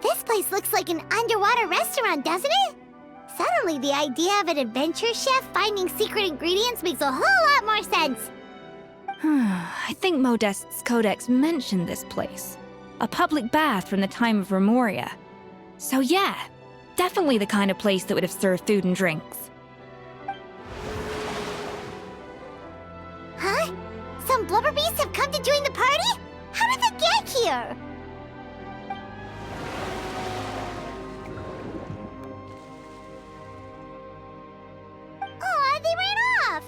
This place looks like an underwater restaurant, doesn't it? Suddenly, the idea of an adventure chef finding secret ingredients makes a whole lot more sense. I think Modest's codex mentioned this place. A public bath from the time of Remoria. So yeah, definitely the kind of place that would have served food and drinks. Huh? Some blubber beasts have come to join the party? How did they get here? Aw, they ran off!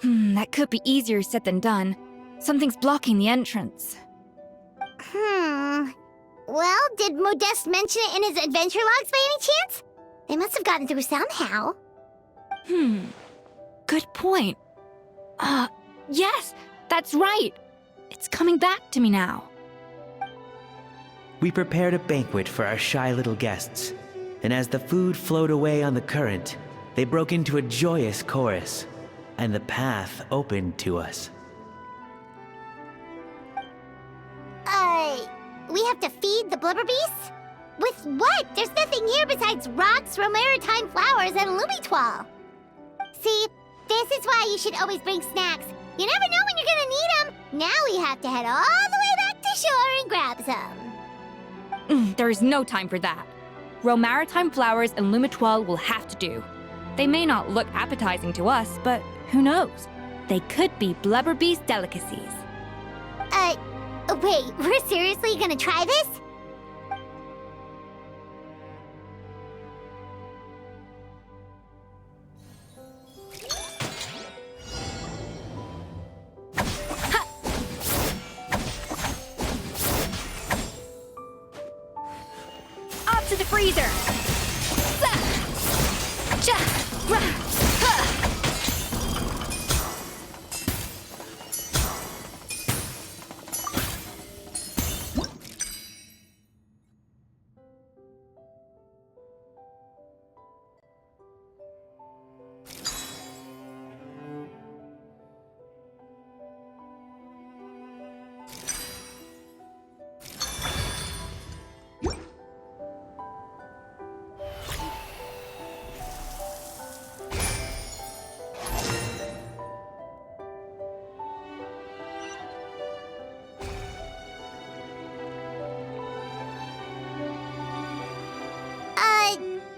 That could be easier said than done. Something's blocking the entrance. Well, did Modeste mention it in his adventure logs by any chance? They must have gotten through somehow. Good point. Yes, that's right. It's coming back to me now. We prepared a banquet for our shy little guests, and as the food flowed away on the current, they broke into a joyous chorus, and the path opened to us. We have to feed the blubber beasts? With what? There's nothing here besides rocks, romaritime flowers, and lumitoile. See, this is why you should always bring snacks. You never know when you're gonna need them. Now we have to head all the way back to shore and grab some. There is no time for that. Romaritime flowers and lumitoile will have to do. They may not look appetizing to us, but who knows? They could be blubber beast delicacies. Wait, we're seriously gonna try this? Up to the freezer!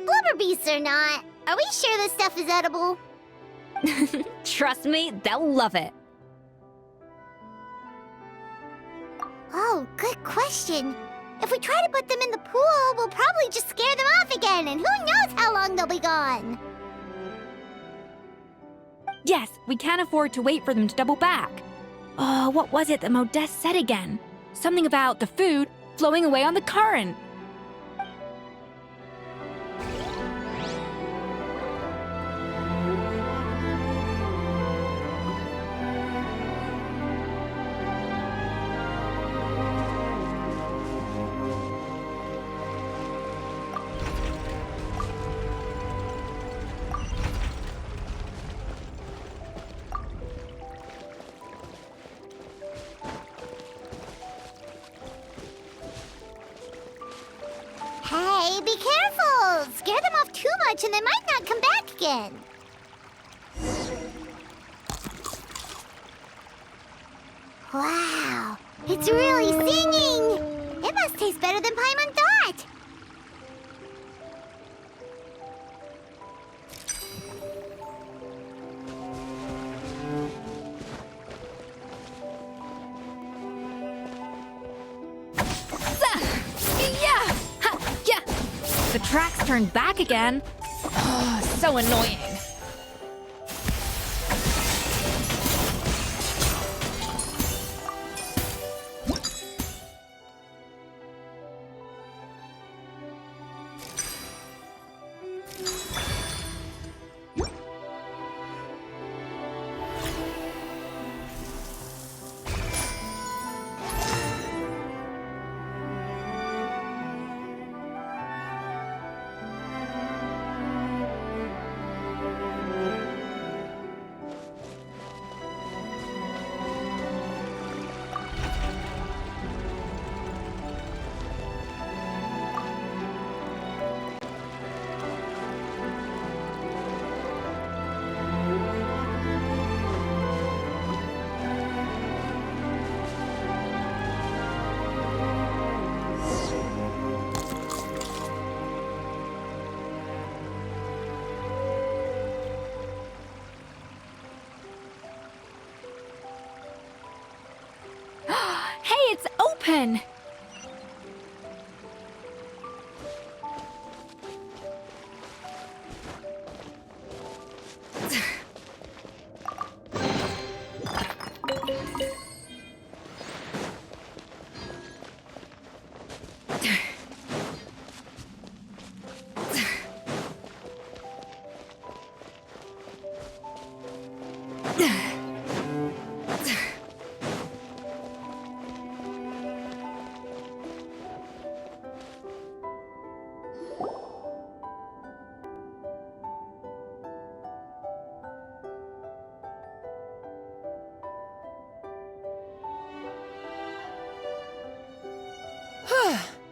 Blubber beasts or not, are we sure this stuff is edible? Trust me, they'll love it. Oh, good question. If we try to put them in the pool, we'll probably just scare them off again, and who knows how long they'll be gone. Yes, we can't afford to wait for them to double back. What was it that Modeste said again? Something about the food flowing away on the current. Hey, be careful! Scare them off too much and they might not come back again. Wow, it's really singing! It must taste better than Paimon thought! The tracks turned back again. Oh, so annoying. open!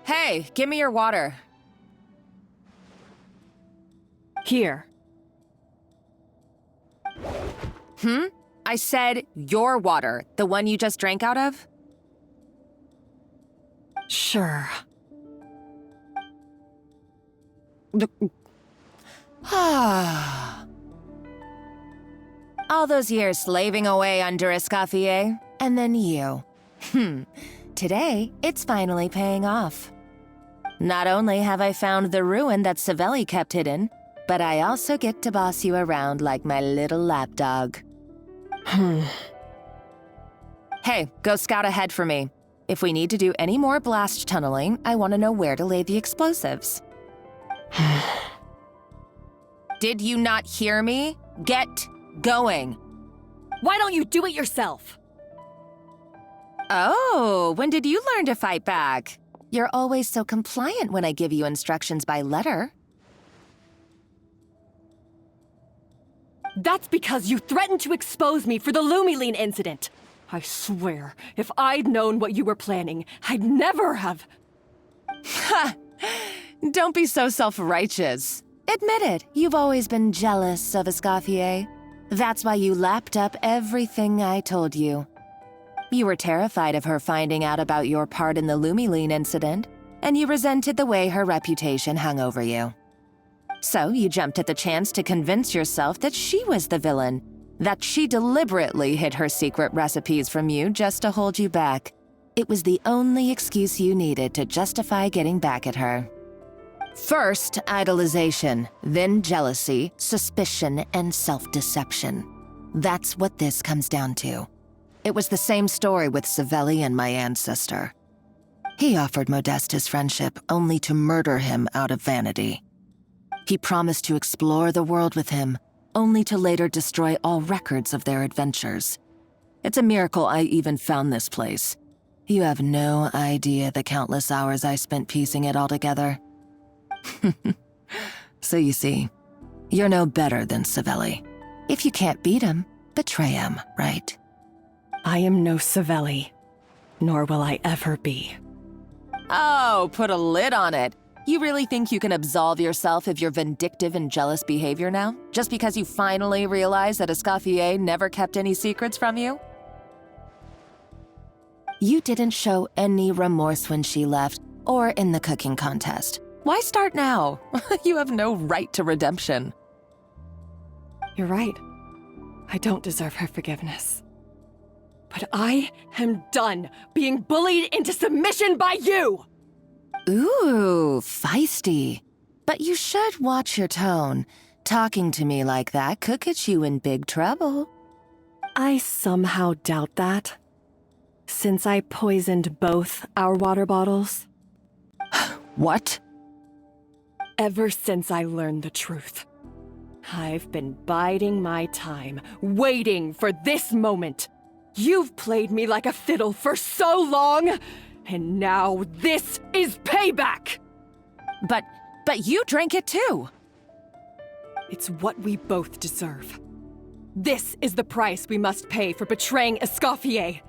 Hey, give me your water. Here. I said your water, the one you just drank out of? Sure. All those years slaving away under Escoffier, and then you. Today, it's finally paying off. Not only have I found the ruin that Savelli kept hidden, but I also get to boss you around like my little lapdog. Hey, go scout ahead for me. If we need to do any more blast tunneling, I want to know where to lay the explosives. Did you not hear me? Get going. Why don't you do it yourself? Oh, when did you learn to fight back? You're always so compliant when I give you instructions by letter. That's because you threatened to expose me for the Lumiline incident. I swear, if I'd known what you were planning, I'd never have... Ha! Don't be so self-righteous. Admit it, you've always been jealous of Escoffier. That's why you lapped up everything I told you. You were terrified of her finding out about your part in the Lumiline incident, and you resented the way her reputation hung over you. So you jumped at the chance to convince yourself that she was the villain, that she deliberately hid her secret recipes from you just to hold you back. It was the only excuse you needed to justify getting back at her. First, idolization, then jealousy, suspicion, and self-deception. That's what this comes down to. It was the same story with Savelli and my ancestor. He offered Modeste his friendship only to murder him out of vanity. He promised to explore the world with him, only to later destroy all records of their adventures. It's a miracle I even found this place. You have no idea the countless hours I spent piecing it all together. So you see, you're no better than Savelli. If you can't beat him, betray him, right? I am no Savelli, nor will I ever be. Oh, put a lid on it. You really think you can absolve yourself of your vindictive and jealous behavior now? Just because you finally realize that Escoffier never kept any secrets from you? You didn't show any remorse when she left, or in the cooking contest. Why start now? You have no right to redemption. You're right. I don't deserve her forgiveness. But I am done being bullied into submission by you! Ooh, feisty. But you should watch your tone. Talking to me like that could get you in big trouble. I somehow doubt that. Since I poisoned both our water bottles. What? Ever since I learned the truth. I've been biding my time, waiting for this moment. You've played me like a fiddle for so long, and now this is payback! But you drank it too. It's what we both deserve. This is the price we must pay for betraying Escoffier.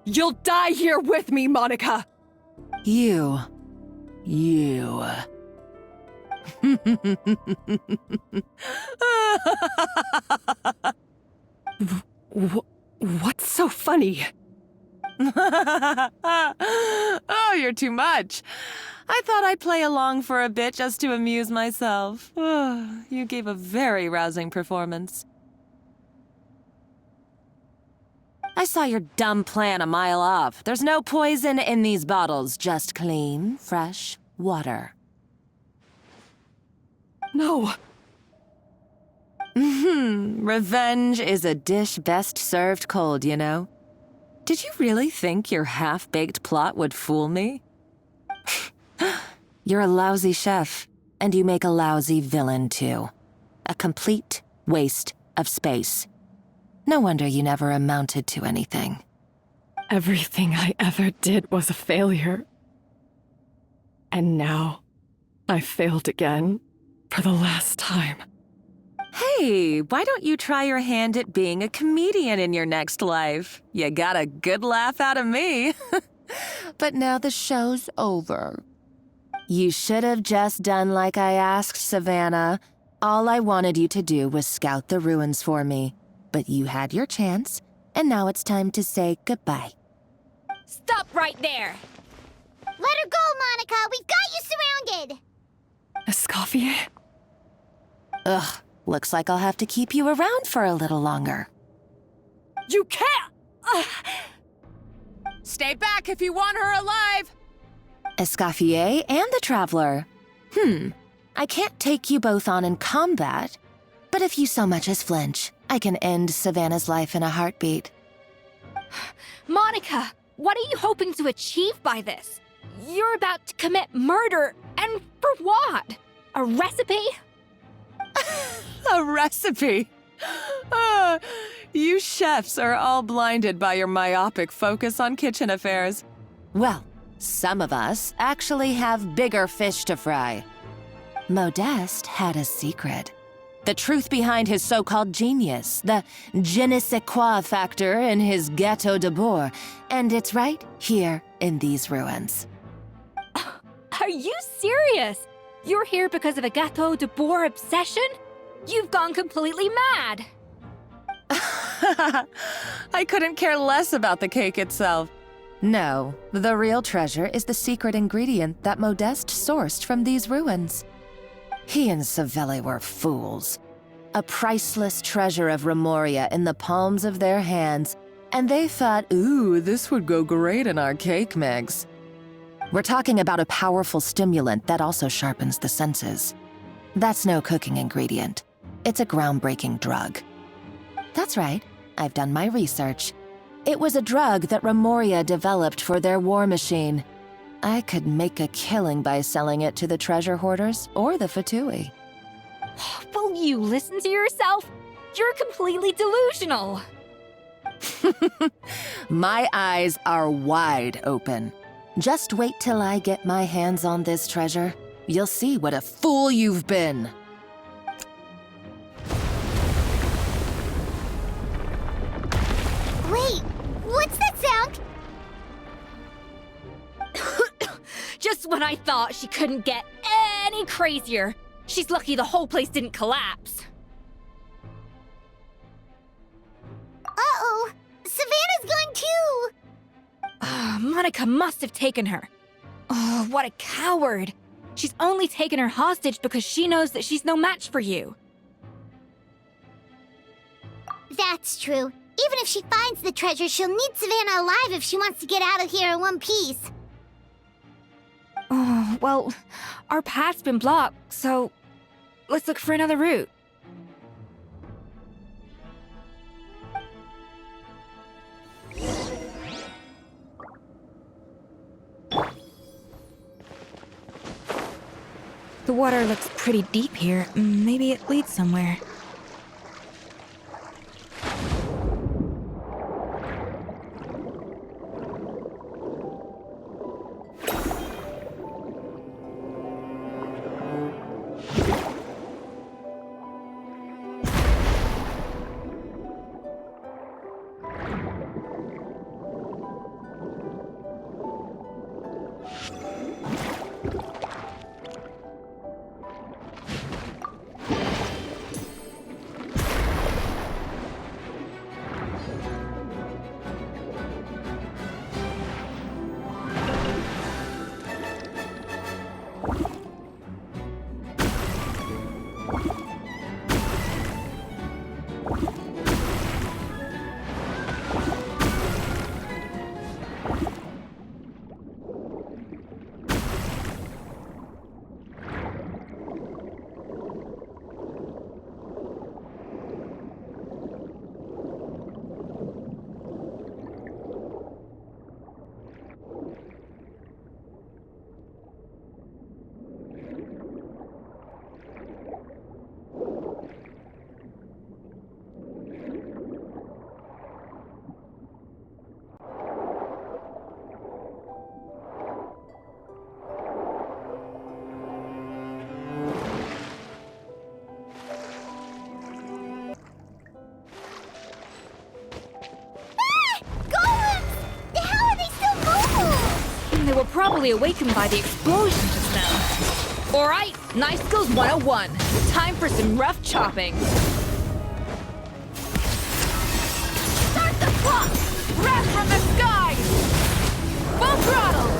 You'll die here with me, Monica! You. What's so funny? Oh, you're too much. I thought I'd play along for a bit just to amuse myself. You gave a very rousing performance. I saw your dumb plan a mile off. There's no poison in these bottles, just clean, fresh water. No. Revenge is a dish best served cold, you know? Did you really think your half-baked plot would fool me? You're a lousy chef, and you make a lousy villain, too. A complete waste of space. No wonder you never amounted to anything. Everything I ever did was a failure. And now, I failed again, for the last time. Hey, why don't you try your hand at being a comedian in your next life? You got a good laugh out of me. But now the show's over. You should have just done like I asked, Savannah. All I wanted you to do was scout the ruins for me. But you had your chance, and now it's time to say goodbye. Stop right there! Let her go, Monica! We've got you surrounded! Escoffier? Ugh, looks like I'll have to keep you around for a little longer. You can't! Stay back if you want her alive! Escoffier and the Traveler. I can't take you both on in combat, but if you so much as flinch, I can end Savannah's life in a heartbeat. Monica, what are you hoping to achieve by this? You're about to commit murder, and for what? A recipe? A recipe? You chefs are all blinded by your myopic focus on kitchen affairs. Well, some of us actually have bigger fish to fry. Modeste had a secret. The truth behind his so-called genius, the je ne sais quoi factor in his gâteau de bourg, and it's right here in these ruins. Are you serious? You're here because of a gâteau de bourg obsession? You've gone completely mad! I couldn't care less about the cake itself. No, the real treasure is the secret ingredient that Modeste sourced from these ruins. He and Savelli were fools. A priceless treasure of Remoria in the palms of their hands, and they thought, ooh, this would go great in our cake mix. We're talking about a powerful stimulant that also sharpens the senses. That's no cooking ingredient. It's a groundbreaking drug. That's right, I've done my research. It was a drug that Remoria developed for their war machine. I could make a killing by selling it to the treasure hoarders or the Fatui. Will you listen to yourself? You're completely delusional. My eyes are wide open. Just wait till I get my hands on this treasure. You'll see what a fool you've been. Wait, what's that sound? Just when I thought she couldn't get any crazier. She's lucky the whole place didn't collapse. Uh-oh, Savannah's gone too! Monica must have taken her. Oh, what a coward. She's only taken her hostage because she knows that she's no match for you. That's true. Even if she finds the treasure, she'll need Savannah alive if she wants to get out of here in one piece. Oh, well, our path's been blocked, so let's look for another route. The water looks pretty deep here. Maybe it leads somewhere. were probably awakened by the explosion just now. Alright, Knife Skills 101. Time for some rough chopping. Start the clock! Wrath from the skies! Full throttle!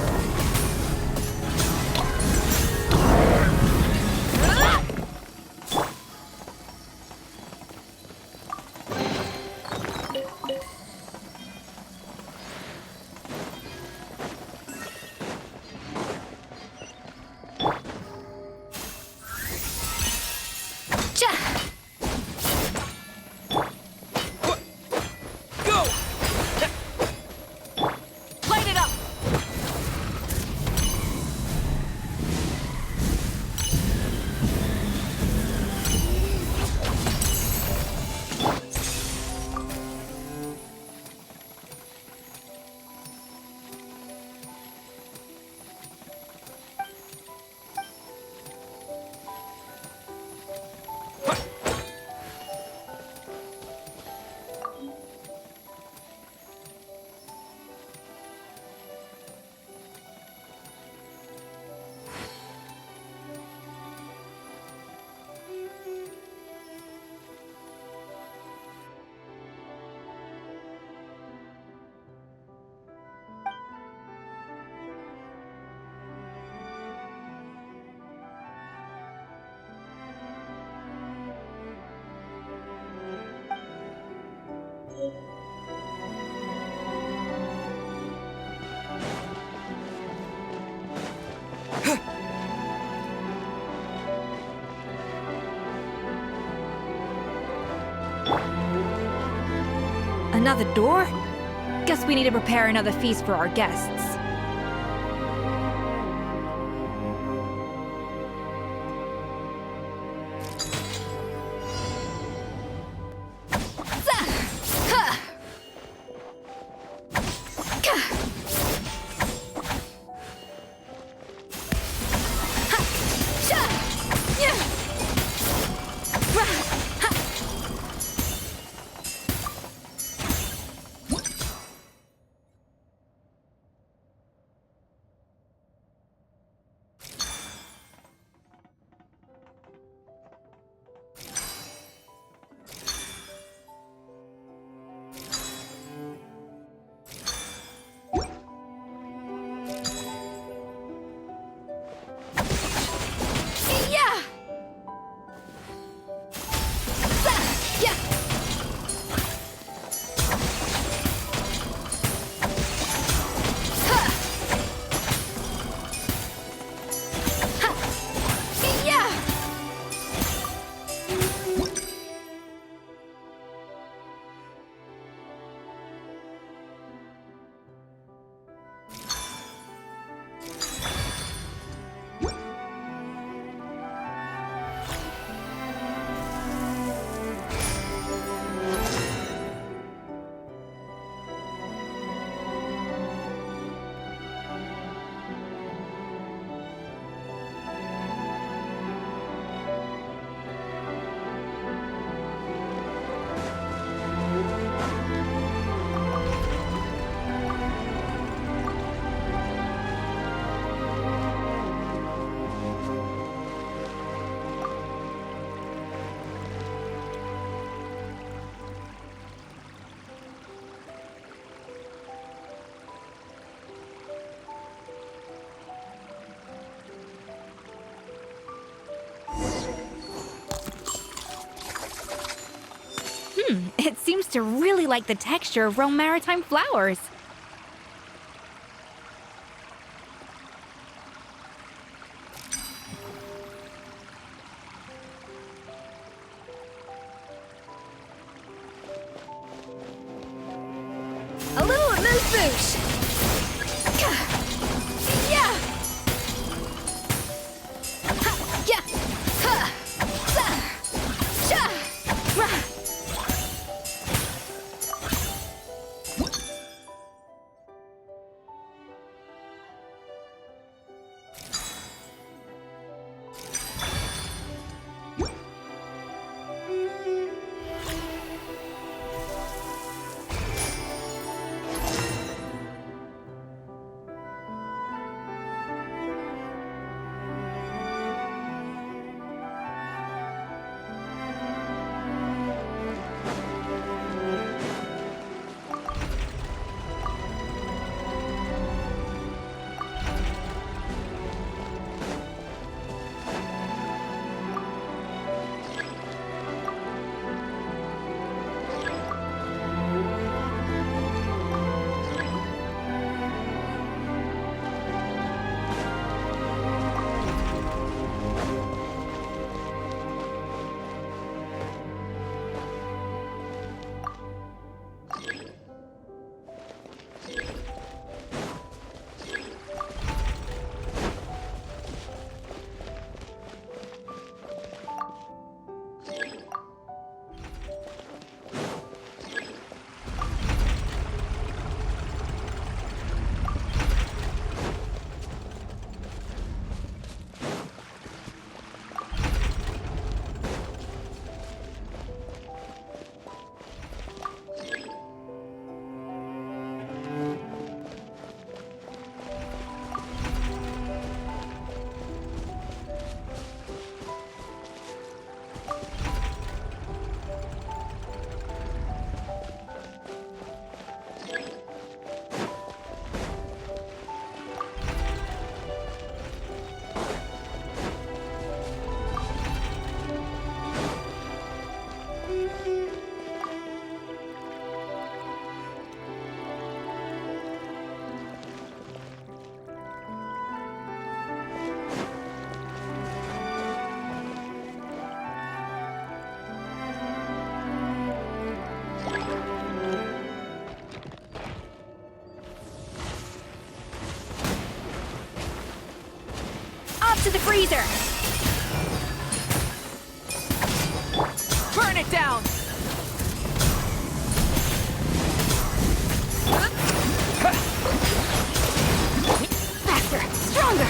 Another door? Guess we need to prepare another feast for our guests. It seems to really like the texture of Rome maritime flowers. A little amuse-bouche! Yeah! Yeah! to the freezer! Burn it down! Faster! Stronger!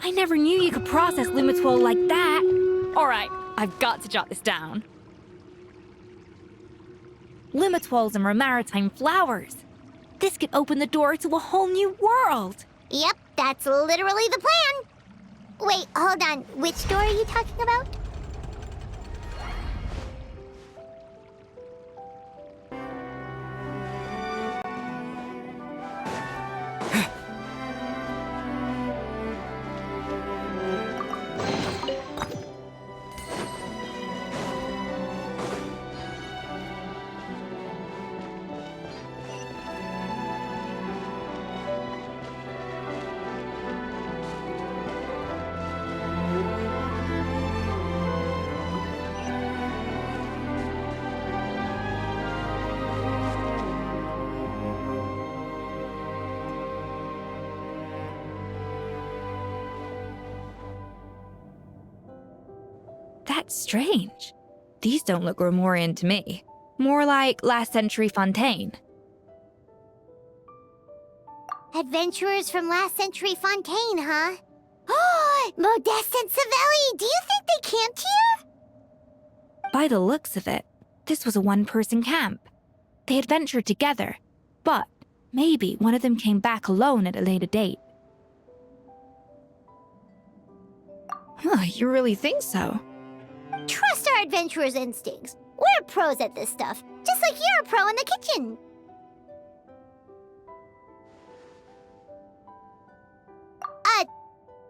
I never knew you could process Lumitwol like that. Alright, I've got to jot this down. Lumitwols and Romaritime flowers. This could open the door to a whole new world. Yep, that's literally the plan. Wait, hold on. Which door are you talking about? That's strange. These don't look Romorian to me. More like last century Fontaine. Adventurers from last century Fontaine, huh? Oh, Modeste and Savelli, do you think they camped here? By the looks of it, this was a one-person camp. They adventured together, but maybe one of them came back alone at a later date. Huh, you really think so? Trust our adventurers' instincts. We're pros at this stuff, just like you're a pro in the kitchen.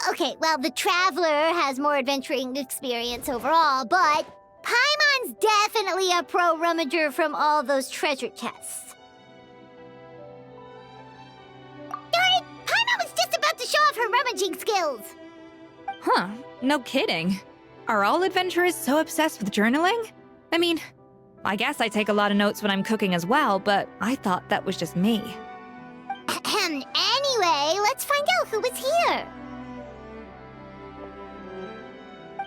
Okay, well, the Traveler has more adventuring experience overall, but Paimon's definitely a pro rummager from all those treasure chests. Darn it! Paimon was just about to show off her rummaging skills! Huh, no kidding. Are all adventurers so obsessed with journaling? I mean, I guess I take a lot of notes when I'm cooking as well, but I thought that was just me. Anyway, let's find out who was here.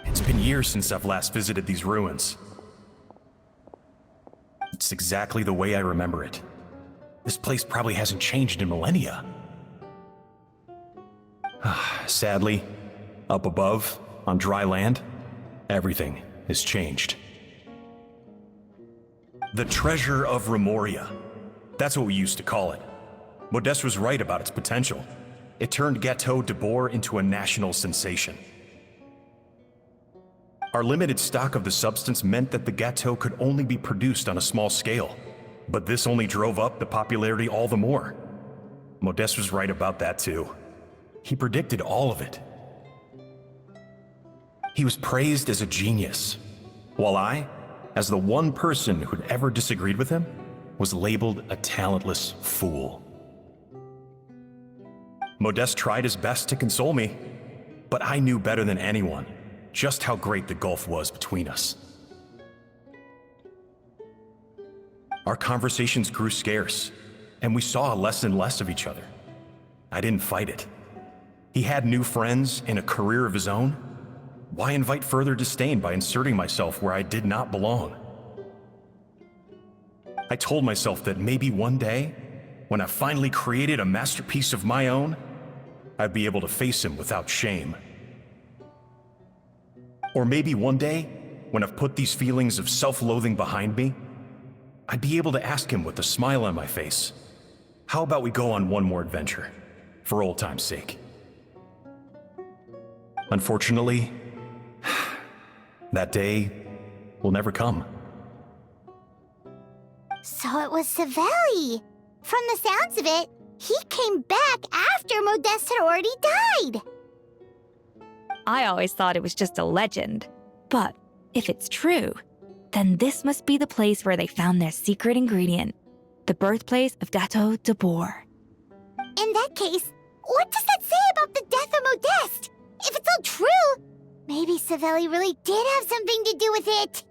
It's been years since I've last visited these ruins. It's exactly the way I remember it. This place probably hasn't changed in millennia. Sadly, up above, on dry land, everything has changed. The treasure of Remoria. That's what we used to call it. Modeste was right about its potential. It turned Gâteau de Bourg into a national sensation. Our limited stock of the substance meant that the gâteau could only be produced on a small scale. But this only drove up the popularity all the more. Modeste was right about that too. He predicted all of it. He was praised as a genius, while I, as the one person who'd ever disagreed with him, was labeled a talentless fool. Modeste tried his best to console me, but I knew better than anyone just how great the gulf was between us. Our conversations grew scarce, and we saw less and less of each other. I didn't fight it. He had new friends and a career of his own. Why invite further disdain by inserting myself where I did not belong? I told myself that maybe one day, when I finally created a masterpiece of my own, I'd be able to face him without shame. Or maybe one day, when I've put these feelings of self-loathing behind me, I'd be able to ask him with a smile on my face, how about we go on one more adventure, for old time's sake? Unfortunately, that day will never come. So it was Savelli. From the sounds of it, he came back after Modeste had already died. I always thought it was just a legend. But if it's true, then this must be the place where they found their secret ingredient, the birthplace of Gâteau de Bourg. In that case, what does that say about the death of Modeste? If it's all true, maybe Savelli really did have something to do with it.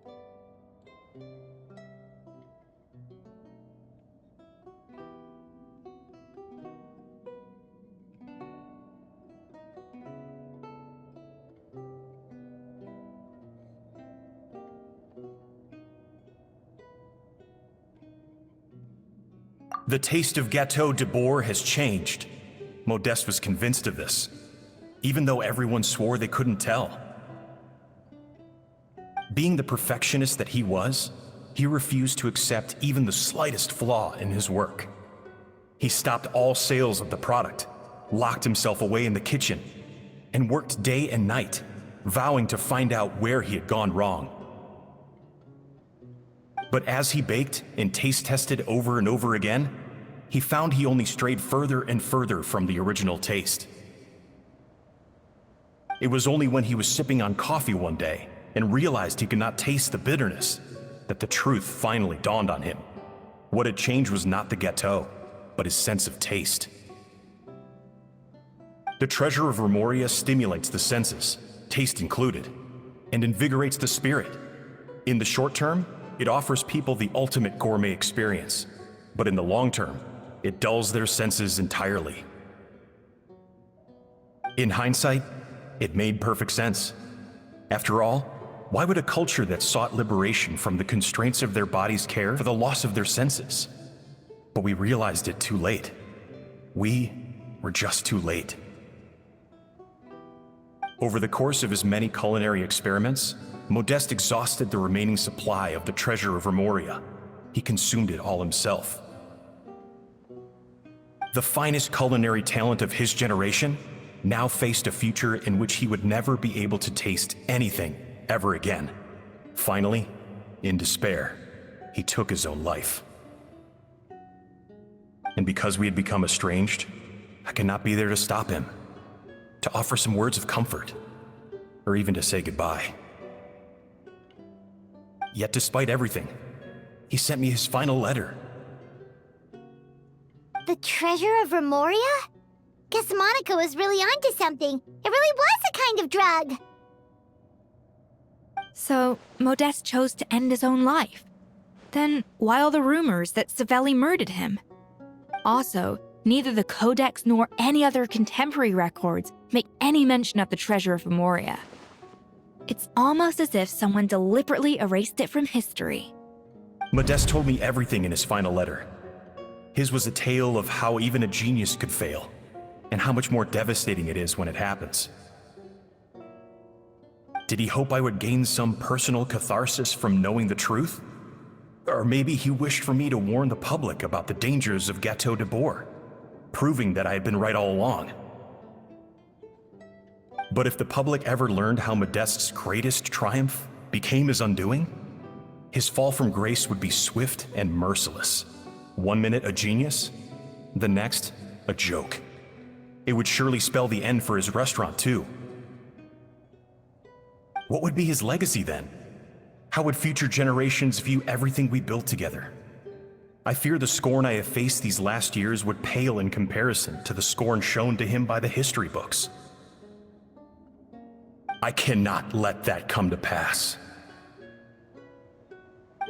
The taste of Gâteau de Bourg has changed. Modeste was convinced of this, even though everyone swore they couldn't tell. Being the perfectionist that he was, he refused to accept even the slightest flaw in his work. He stopped all sales of the product, locked himself away in the kitchen, and worked day and night, vowing to find out where he had gone wrong. But as he baked and taste tested over and over again, he found he only strayed further and further from the original taste. It was only when he was sipping on coffee one day and realized he could not taste the bitterness that the truth finally dawned on him. What had changed was not the gâteau, but his sense of taste. The treasure of Remoria stimulates the senses, taste included, and invigorates the spirit. In the short term, it offers people the ultimate gourmet experience, but in the long term, it dulls their senses entirely. In hindsight, it made perfect sense. After all, why would a culture that sought liberation from the constraints of their bodies care for the loss of their senses? But we realized it too late. We were just too late. Over the course of his many culinary experiments, Modeste exhausted the remaining supply of the treasure of Remoria. He consumed it all himself. The finest culinary talent of his generation now faced a future in which he would never be able to taste anything ever again. Finally, in despair, he took his own life. And because we had become estranged, I cannot be there to stop him, to offer some words of comfort, or even to say goodbye. Yet despite everything, he sent me his final letter. The treasure of Remoria? Guess Monica was really onto something. It really was a kind of drug. So, Modeste chose to end his own life. Then, why all the rumors that Savelli murdered him? Also, neither the Codex nor any other contemporary records make any mention of the treasure of Remoria. It's almost as if someone deliberately erased it from history. Modeste told me everything in his final letter. His was a tale of how even a genius could fail, and how much more devastating it is when it happens. Did he hope I would gain some personal catharsis from knowing the truth? Or maybe he wished for me to warn the public about the dangers of Gâteau de Bourg, proving that I had been right all along. But if the public ever learned how Modeste's greatest triumph became his undoing, his fall from grace would be swift and merciless. 1 minute a genius, the next a joke. It would surely spell the end for his restaurant too. What would be his legacy then? How would future generations view everything we built together? I fear the scorn I have faced these last years would pale in comparison to the scorn shown to him by the history books. I cannot let that come to pass.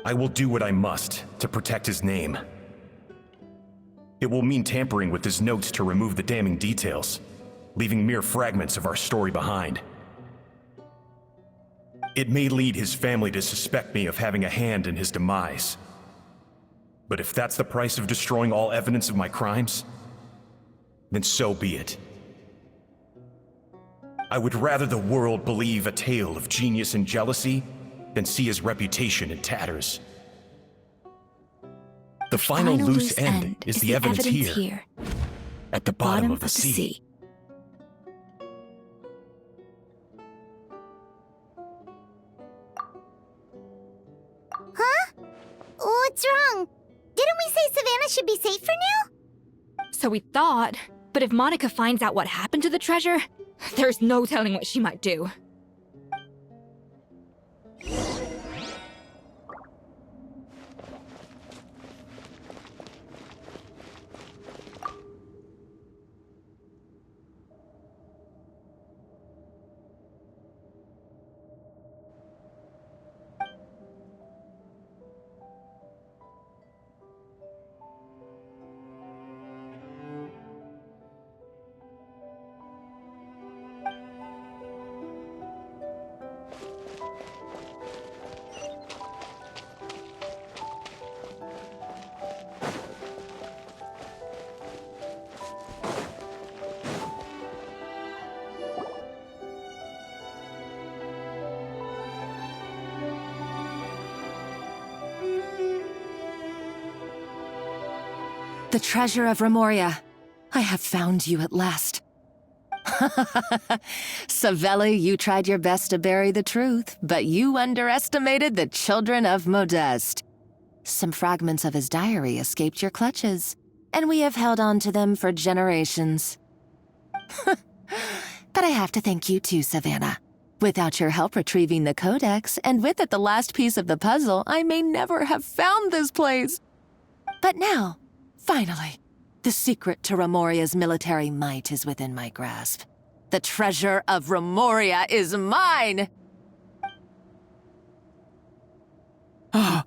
I will do what I must to protect his name. It will mean tampering with his notes to remove the damning details, leaving mere fragments of our story behind. It may lead his family to suspect me of having a hand in his demise. But if that's the price of destroying all evidence of my crimes, then so be it. I would rather the world believe a tale of genius and jealousy than see his reputation in tatters. The final loose end is the evidence here, at the bottom of the sea. Huh? What's wrong? Didn't we say Savannah should be safe for now? So we thought, but if Monica finds out what happened to the treasure, there's no telling what she might do. The treasure of Remoria. I have found you at last. Savelli, you tried your best to bury the truth, but you underestimated the children of Modeste. Some fragments of his diary escaped your clutches, and we have held on to them for generations. But I have to thank you too, Savannah. Without your help retrieving the codex, and with it the last piece of the puzzle, I may never have found this place. But now, finally, the secret to Remoria's military might is within my grasp. The treasure of Remoria is mine! Oh.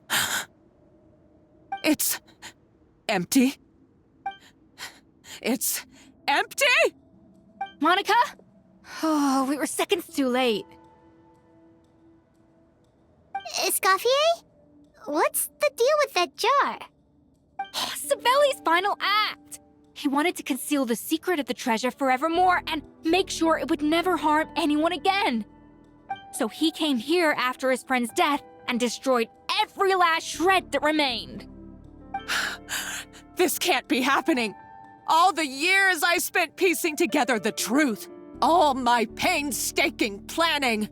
It's empty. It's empty? Monica? Oh, we were seconds too late. Escoffier? What's the deal with that jar? Savelli's final act! He wanted to conceal the secret of the treasure forevermore and make sure it would never harm anyone again. So he came here after his friend's death and destroyed every last shred that remained. This can't be happening. All the years I spent piecing together the truth. All my painstaking planning.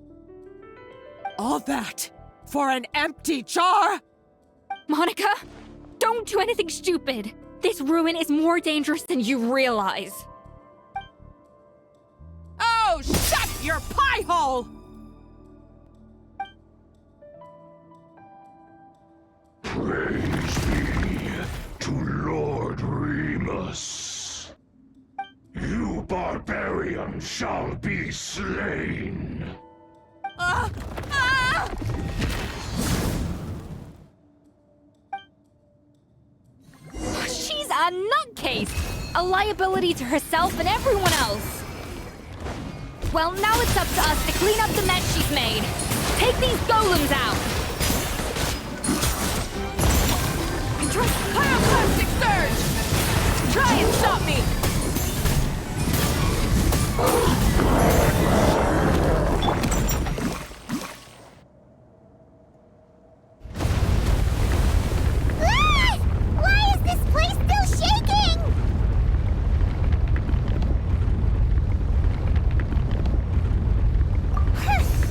All that for an empty jar? Monica, don't do anything stupid. This ruin is more dangerous than you realize. Oh, shut your pie hole! Praise be to Lord Remus. You barbarian shall be slain. Ah! Ah! She's a nutcase! A liability to herself and everyone else. Well, now it's up to us to clean up the mess she's made. Take these golems out! Pyroclastic surge! Try and stop me! Ah! Why is this place still shaking?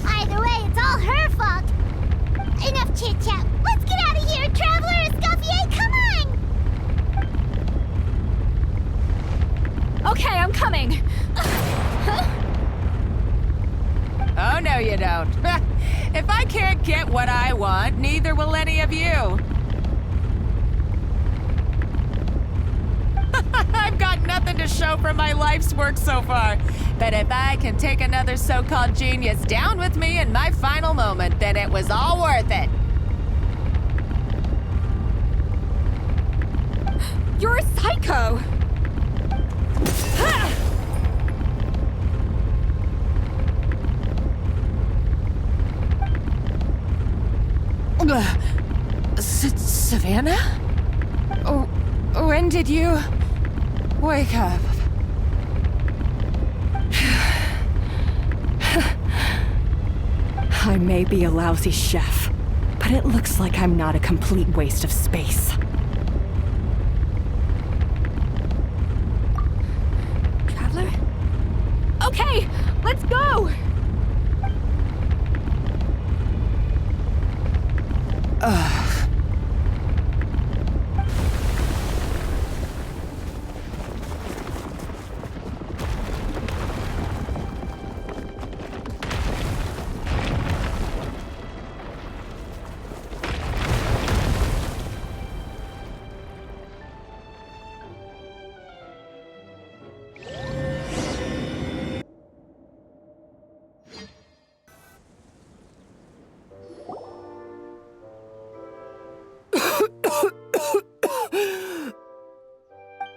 Either way, it's all her fault. Enough chit-chat. Let's get out of here, Traveler Escoffier, come on! Okay, I'm coming. Oh, no you don't. If I can't get what I want, neither will any of you. I've got nothing to show for my life's work so far. But if I can take another so-called genius down with me in my final moment, then it was all worth it. You're a psycho! Savannah? Oh, when did you wake up? I may be a lousy chef, but it looks like I'm not a complete waste of space. Traveler? Okay, let's go!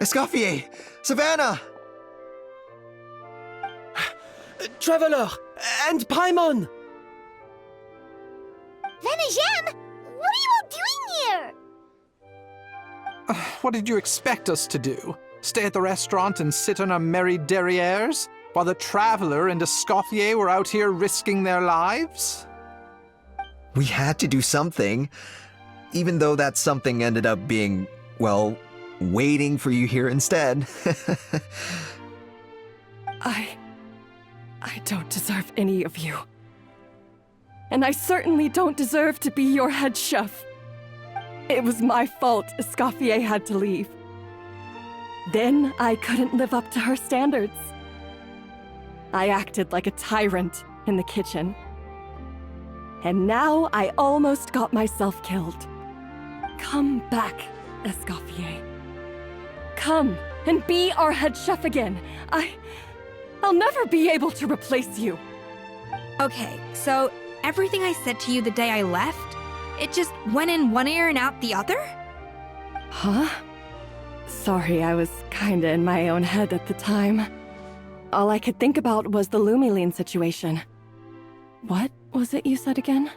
Escoffier! Savannah! Traveler! And Paimon! Venegem, what are you all doing here? What did you expect us to do? Stay at the restaurant and sit on our merry derrieres while the Traveler and Escoffier were out here risking their lives? We had to do something, even though that something ended up being, well, waiting for you here instead. I don't deserve any of you. And I certainly don't deserve to be your head chef. It was my fault Escoffier had to leave. Then I couldn't live up to her standards. I acted like a tyrant in the kitchen. And now I almost got myself killed. Come back, Escoffier. Come and be our head chef again. I'll never be able to replace you. Okay, so everything I said to you the day I left, it just went in one ear and out the other? Huh? Sorry, I was kinda in my own head at the time. All I could think about was the Lumiline situation. What was it you said again?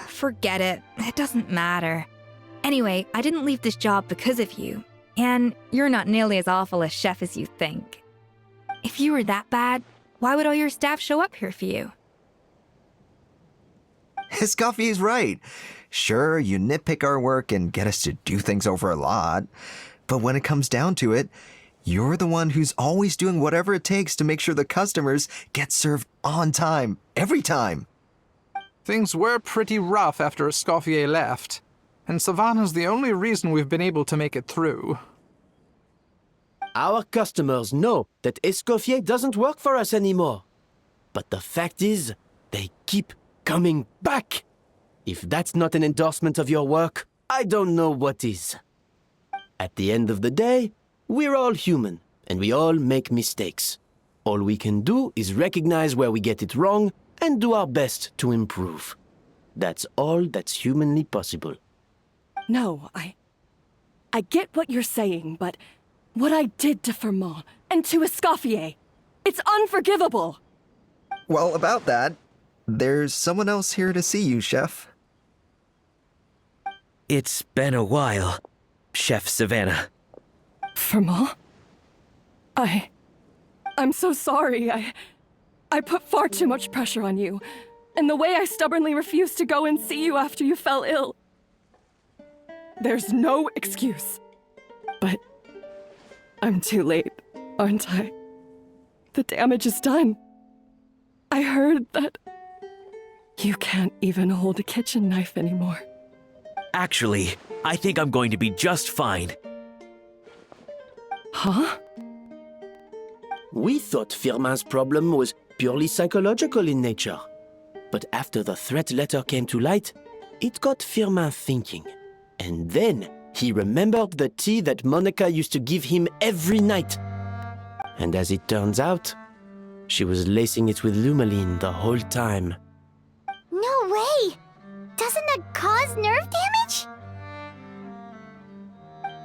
Forget it. It doesn't matter. Anyway, I didn't leave this job because of you. And you're not nearly as awful a chef as you think. If you were that bad, why would all your staff show up here for you? Escoffier's right. Sure, you nitpick our work and get us to do things over a lot. But when it comes down to it, you're the one who's always doing whatever it takes to make sure the customers get served on time, every time. Things were pretty rough after Escoffier left, and Savannah's the only reason we've been able to make it through. Our customers know that Escoffier doesn't work for us anymore. But the fact is, they keep coming back. If that's not an endorsement of your work, I don't know what is. At the end of the day, we're all human, and we all make mistakes. All we can do is recognize where we get it wrong and do our best to improve. That's all that's humanly possible. No, I get what you're saying, but what I did to Firmin and to Escoffier, it's unforgivable. Well, about that, there's someone else here to see you, Chef. It's been a while, Chef Savannah. Firmin? I'm so sorry. I put far too much pressure on you. And the way I stubbornly refused to go and see you after you fell ill. There's no excuse. But I'm too late, aren't I? The damage is done. I heard that you can't even hold a kitchen knife anymore. Actually, I think I'm going to be just fine. Huh? We thought Firmin's problem was purely psychological in nature. But after the threat letter came to light, it got Firmin thinking. And then he remembered the tea that Monica used to give him every night. And as it turns out, she was lacing it with Lumiline the whole time. No way! Doesn't that cause nerve damage?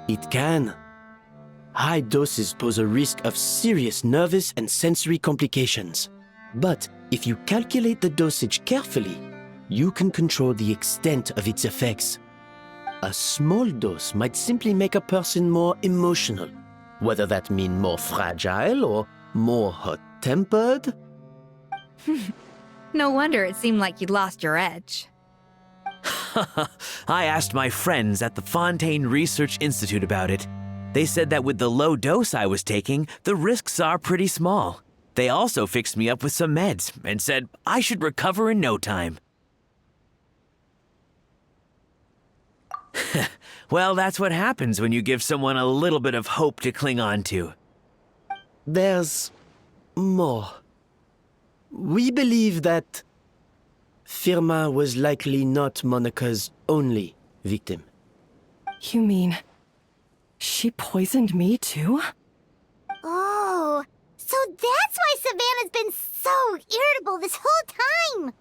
It can. High doses pose a risk of serious nervous and sensory complications. But if you calculate the dosage carefully, you can control the extent of its effects. A small dose might simply make a person more emotional, whether that mean more fragile or more hot-tempered. No wonder it seemed like you'd lost your edge. I asked my friends at the Fontaine Research Institute about it. They said that with the low dose I was taking, the risks are pretty small. They also fixed me up with some meds and said I should recover in no time. Well, that's what happens when you give someone a little bit of hope to cling on to. There's more. We believe that Firmin was likely not Monica's only victim. You mean she poisoned me too? Oh, so that's why Savannah's been so irritable this whole time!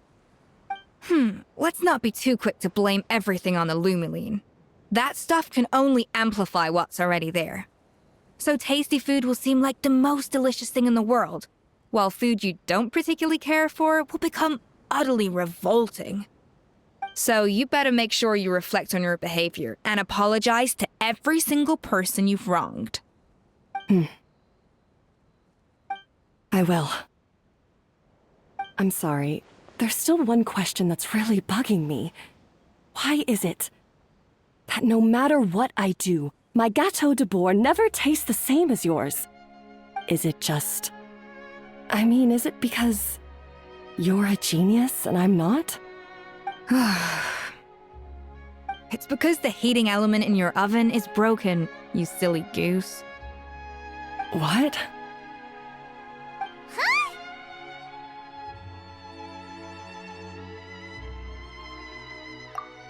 Let's not be too quick to blame everything on the Lumiline. That stuff can only amplify what's already there. So tasty food will seem like the most delicious thing in the world, while food you don't particularly care for will become utterly revolting. So you better make sure you reflect on your behavior and apologize to every single person you've wronged. I will. I'm sorry. There's still one question that's really bugging me. Why is it that no matter what I do, My gâteau de bois never tastes the same as yours. Is it just... is it because you're a genius and I'm not? It's because the heating element in your oven is broken, you silly goose. What? Huh?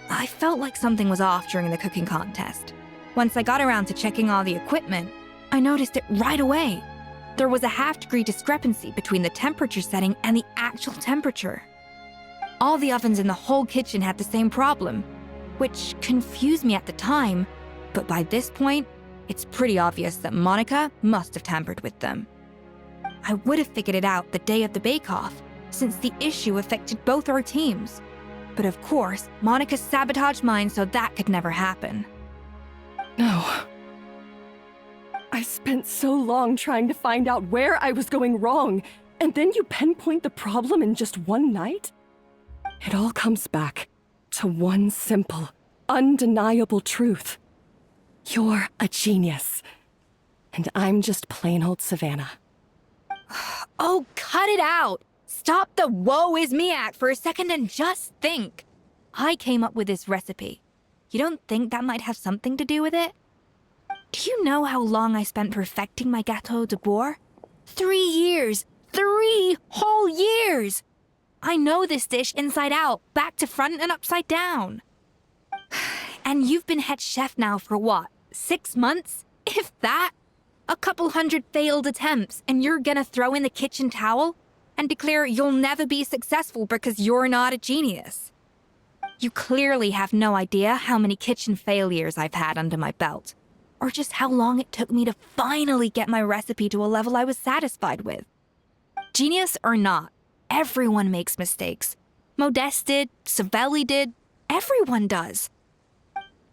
I felt like something was off during the cooking contest. Once I got around to checking all the equipment, I noticed it right away. There was a half-degree discrepancy between the temperature setting and the actual temperature. All the ovens in the whole kitchen had the same problem, which confused me at the time, but by this point, it's pretty obvious that Monica must have tampered with them. I would have figured it out the day of the bake-off, since the issue affected both our teams. But of course, Monica sabotaged mine so that could never happen. No. I spent so long trying to find out where I was going wrong, and then you pinpoint the problem in just one night? It all comes back to one simple, undeniable truth. You're a genius, and I'm just plain old Savannah. Oh, cut it out! Stop the woe is me act for a second and just think. I came up with this recipe. You don't think that might have something to do with it? Do you know how long I spent perfecting my gâteau de bois? 3 years! 3 whole years! I know this dish inside out, back to front and upside down. And you've been head chef now for what, 6 months? If that? A couple hundred failed attempts, and you're gonna throw in the kitchen towel and declare you'll never be successful because you're not a genius. You clearly have no idea how many kitchen failures I've had under my belt, or just how long it took me to finally get my recipe to a level I was satisfied with. Genius or not, everyone makes mistakes. Modeste did, Savelli did, everyone does.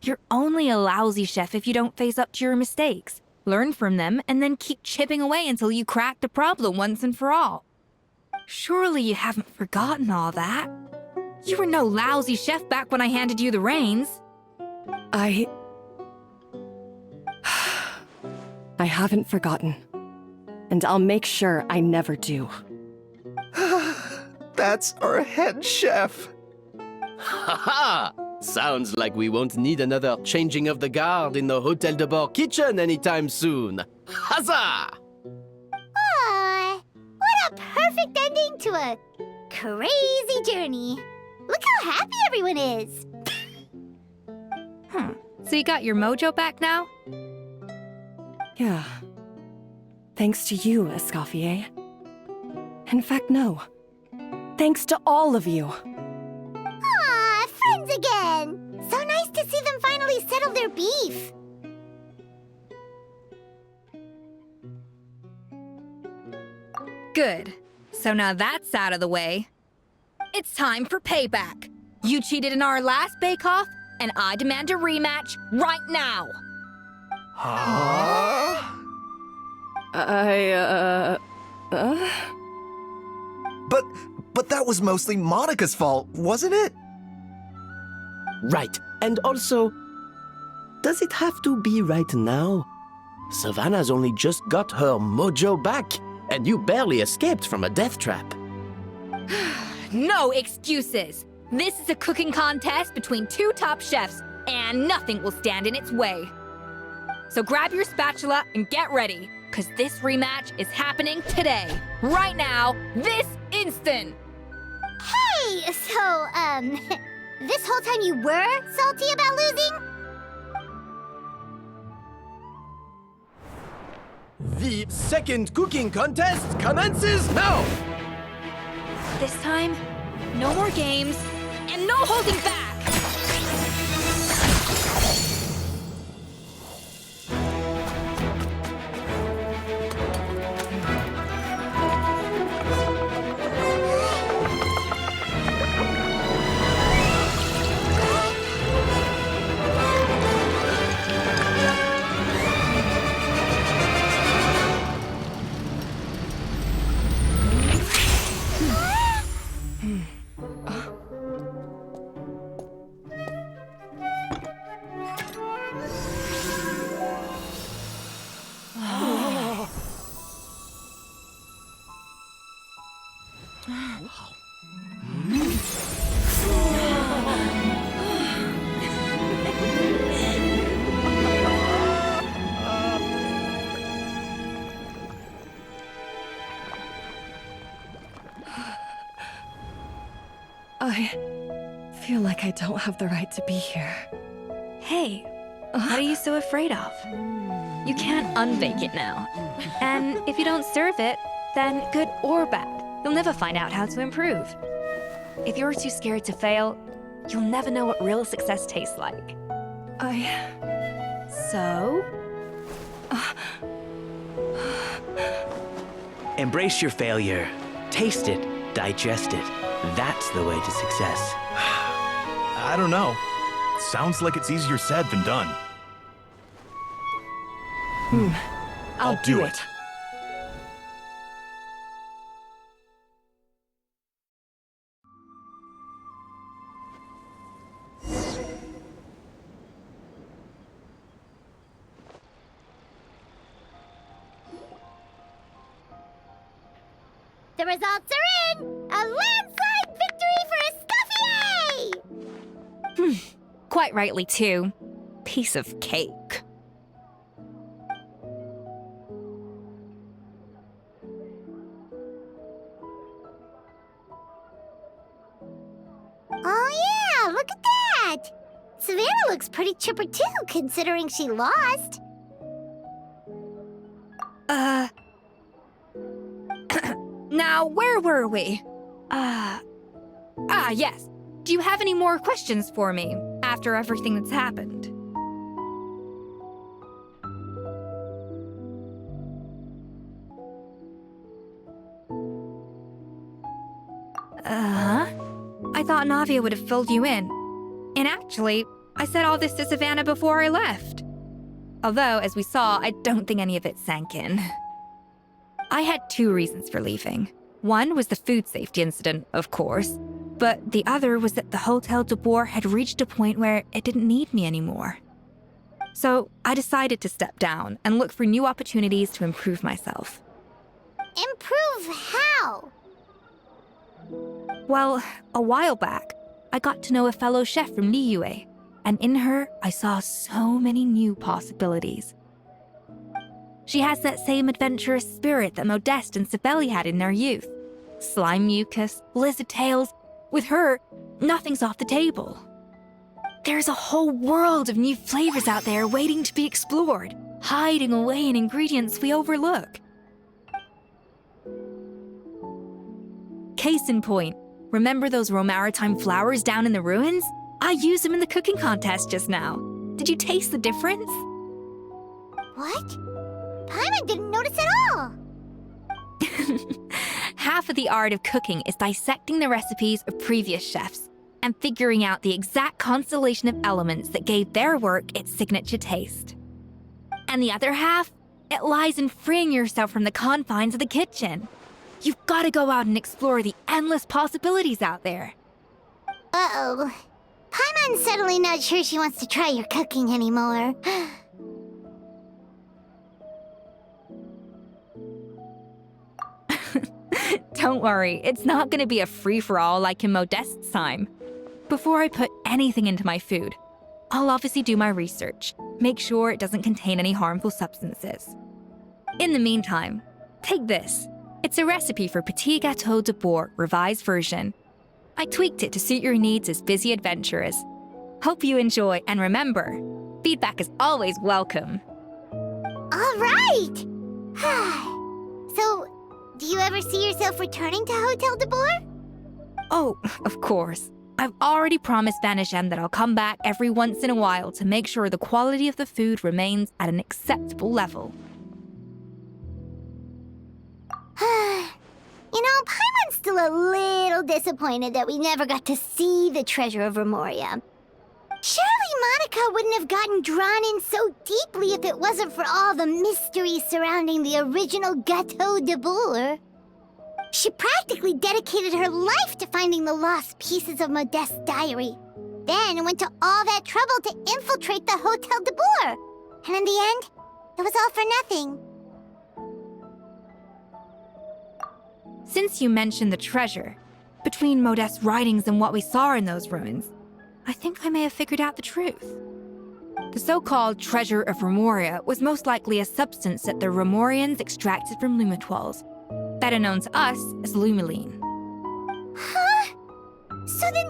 You're only a lousy chef if you don't face up to your mistakes, learn from them, and then keep chipping away until you crack the problem once and for all. Surely you haven't forgotten all that. You were no lousy chef back when I handed you the reins. I haven't forgotten. And I'll make sure I never do. That's our head chef. Ha ha! Sounds like we won't need another changing of the guard in the Hotel de Bord kitchen anytime soon. Huzzah! Aw, what a perfect ending to a crazy journey. Look how happy everyone is. So you got your mojo back now? Yeah. Thanks to you, Escoffier. In fact, no. Thanks to all of you. Aw, friends again. So nice to see them finally settle their beef. Good. So now that's out of the way. It's time for payback. You cheated in our last bake-off, and I demand a rematch right now. Huh? But that was mostly Monica's fault, wasn't it? Right. And also, does it have to be right now? Savannah's only just got her mojo back, and you barely escaped from a death trap. No excuses. This is a cooking contest between 2 top chefs, and nothing will stand in its way. So grab your spatula and get ready, because this rematch is happening today, right now, this instant. Hey, so, this whole time you were salty about losing? The second cooking contest commences now! This time, no more games, and no holding back! I feel like I don't have the right to be here. Hey, what are you so afraid of? You can't unbake it now. And if you don't serve it, then good or bad, you'll never find out how to improve. If you're too scared to fail, you'll never know what real success tastes like. So? Embrace your failure. Taste it. Digest it. That's the way to success. I don't know. Sounds like it's easier said than done. I'll do it. The results are in! A landslide victory for Escoffier! Quite rightly, too. Piece of cake. Oh yeah, look at that! Savannah looks pretty chipper too, considering she lost. Now, where were we? Yes. Do you have any more questions for me after everything that's happened? I thought Navia would have filled you in. And actually, I said all this to Savannah before I left. Although, as we saw, I don't think any of it sank in. I had 2 reasons for leaving. One was the food safety incident, of course, but the other was that the Hotel de Boer had reached a point where it didn't need me anymore. So I decided to step down and look for new opportunities to improve myself. Improve how? Well, a while back, I got to know a fellow chef from Liyue, and in her, I saw so many new possibilities. She has that same adventurous spirit that Modeste and Sibeli had in their youth. Slime mucus, lizard tails. With her, nothing's off the table. There's a whole world of new flavors out there waiting to be explored, hiding away in ingredients we overlook. Case in point, remember those Romaritime flowers down in the ruins? I used them in the cooking contest just now. Did you taste the difference? What? Paimon didn't notice at all! Half of the art of cooking is dissecting the recipes of previous chefs and figuring out the exact constellation of elements that gave their work its signature taste. And the other half, it lies in freeing yourself from the confines of the kitchen. You've got to go out and explore the endless possibilities out there. Uh-oh. Paimon's suddenly not sure she wants to try your cooking anymore. Don't worry, it's not going to be a free-for-all like in Modeste's time. Before I put anything into my food, I'll obviously do my research, make sure it doesn't contain any harmful substances. In the meantime, take this. It's a recipe for Petit Gâteau de Boer, revised version. I tweaked it to suit your needs as busy adventurers. Hope you enjoy, and remember, feedback is always welcome. All right! So, do you ever see yourself returning to Hotel de Boer? Oh, of course. I've already promised Vanishem that I'll come back every once in a while to make sure the quality of the food remains at an acceptable level. You know, Paimon's still a little disappointed that we never got to see the treasure of Remoria. Surely Monica wouldn't have gotten drawn in so deeply if it wasn't for all the mystery surrounding the original Gâteau de Boer. She practically dedicated her life to finding the lost pieces of Modeste's diary. Then went to all that trouble to infiltrate the Hotel de Boer. And in the end, it was all for nothing. Since you mentioned the treasure, between Modeste's writings and what we saw in those ruins, I think I may have figured out the truth. The so-called treasure of Remoria was most likely a substance that the Remorians extracted from Lumitoiles, better known to us as Lumiline. Huh? So So then,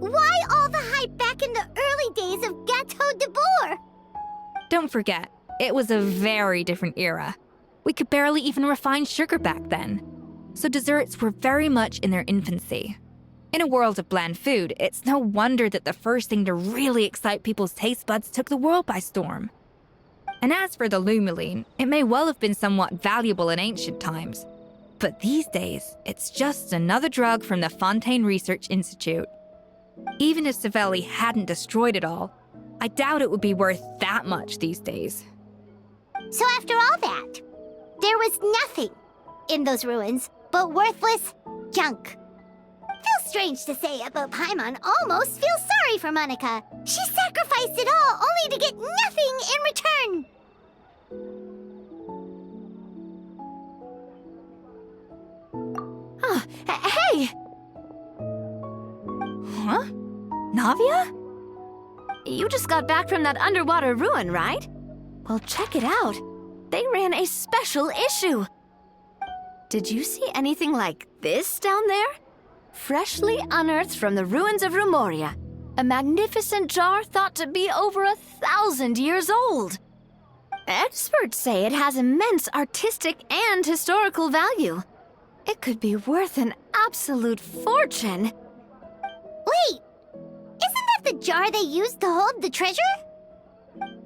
why all the hype back in the early days of Gâteau de Bourg? Don't forget, it was a very different era. We could barely even refine sugar back then. So desserts were very much in their infancy. In a world of bland food, it's no wonder that the first thing to really excite people's taste buds took the world by storm. And as for the lumeline, it may well have been somewhat valuable in ancient times. But these days, it's just another drug from the Fontaine Research Institute. Even if Savelli hadn't destroyed it all, I doubt it would be worth that much these days. So after all that, there was nothing in those ruins but worthless junk. Feels strange to say it, but Paimon almost feels sorry for Monica. She sacrificed it all only to get nothing in return. Hey! Huh? Navia? You just got back from that underwater ruin, right? Well, check it out. They ran a special issue. Did you see anything like this down there? Freshly unearthed from the ruins of Rumoria. A magnificent jar thought to be over 1,000 years old. Experts say it has immense artistic and historical value. It could be worth an absolute fortune. Wait, isn't that the jar they used to hold the treasure?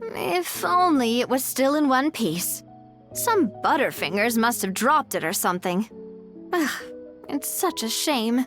If only it was still in one piece. Some butterfingers must have dropped it or something. Ugh, it's such a shame.